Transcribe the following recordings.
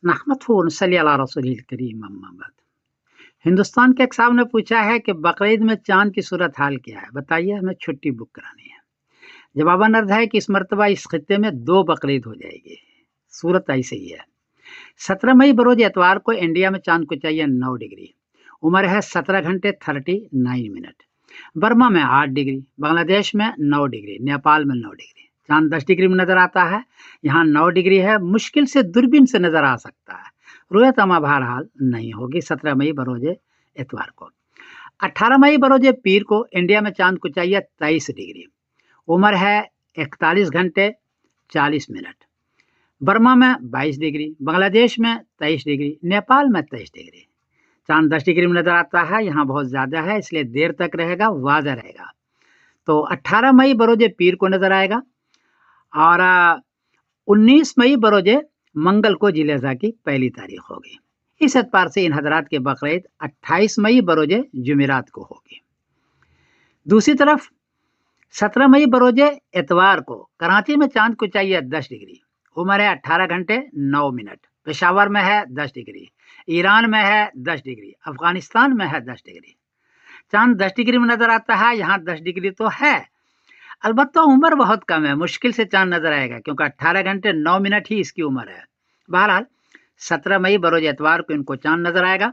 नहमदुहु व नसल्ली अला रसूलिल करीम अम्मा बाद। हिंदुस्तान के एक साहब ने पूछा है कि बकरीद में चांद की सूरत हाल क्या है, बताइए, हमें छुट्टी बुक करानी है। जवाबन अर्ज है कि इस मरतबा इस खत्ते में 2 बकरीद हो जाएगी। सूरत ऐसे ही है। 17 मई बरोज एतवार को इंडिया में चांद को चाहिए 9 डिग्री, उम्र है 17 घंटे 39 मिनट। बर्मा में 8 डिग्री, बांग्लादेश में 9 डिग्री, नेपाल में 9 डिग्री। चांद 10 डिग्री में नजर आता है, यहाँ 9 डिग्री है, मुश्किल से दूरबीन से नजर आ सकता है। रुयत अमा बहरहाल नहीं होगी 17 मई बरोजे एतवार को। 18 मई बरोजे पीर को इंडिया में चांद को चाहिए 23 डिग्री, उम्र है 41 घंटे 40 मिनट। बर्मा में 22 डिग्री, बांग्लादेश में 23 डिग्री, नेपाल में 23 डिग्री। चांद 10 डिग्री में नजर आता है, यहाँ बहुत ज्यादा है इसलिए देर तक रहेगा, वाज़ह रहेगा। तो 18 मई बरोजे पीर को नजर आएगा और 19 मई बरोजे मंगल को जिलेजा की पहली तारीख होगी। इस एतबार से इन हजरात के बकरीद 28 मई बरोजे जुमेरात को होगी। दूसरी तरफ 17 मई बरोजे एतवार को कराची में चांद को चाहिए 10 डिग्री, उम्र है 18 घंटे 9 मिनट। पेशावर में है 10 डिग्री, ईरान में है 10 डिग्री, अफगानिस्तान में है 10 डिग्री। चांद 10 डिग्री में नजर आता है, यहाँ 10 डिग्री तो है, अलबत्ता उम्र बहुत कम है, मुश्किल से चांद नजर आएगा क्योंकि 18 घंटे 9 मिनट ही इसकी उम्र है। बहरहाल 17 मई बरोज एतवार को इनको चांद नजर आएगा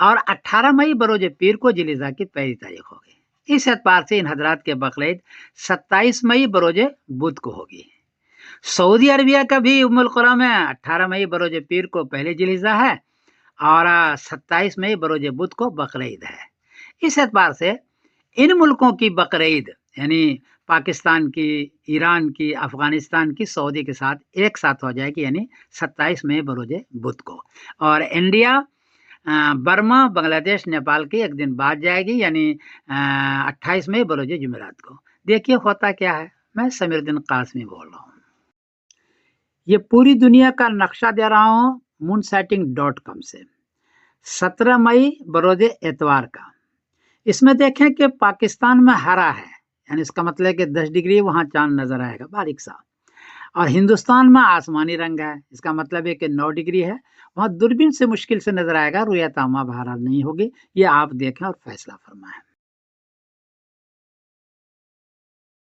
और 18 मई बरोज पीर को जिलिजा की पहली तारीख होगी। इस एतबार से इन हजरात के बकरीद 27 मई बरोज बुध को होगी। सऊदी अरबिया का भी उम्मुल कुरा में 18 मई बरोज पीर को पहले जिलिजा है और 27 मई बरोज बुध को बकरीद है। इस एतबार से इन मुल्कों की बकरीद यानी पाकिस्तान की, ईरान की, अफगानिस्तान की सऊदी के साथ एक साथ हो जाएगी, यानी 27 मई बरोज बुध को। और इंडिया, बर्मा, बांग्लादेश, नेपाल की एक दिन बाद जाएगी, यानी 28 मई बरोज जुमेरात को। देखिए होता क्या है। मैं समीरुद्दीन कासमी बोल रहा हूँ। ये पूरी दुनिया का नक्शा दे रहा हूँ moonsighting.com से। 17 मई बरोज एतवार का, इसमें देखें कि पाकिस्तान में हरा है, यानी इसका मतलब है कि 10 डिग्री वहां चांद नजर आएगा बारीक सा, और हिंदुस्तान में आसमानी रंग है, इसका मतलब है कि 9 डिग्री है, वहां दूरबीन से मुश्किल से नजर आएगा, रुयत आमा बहरहाल नहीं होगी। ये आप देखें और फैसला फरमाएं।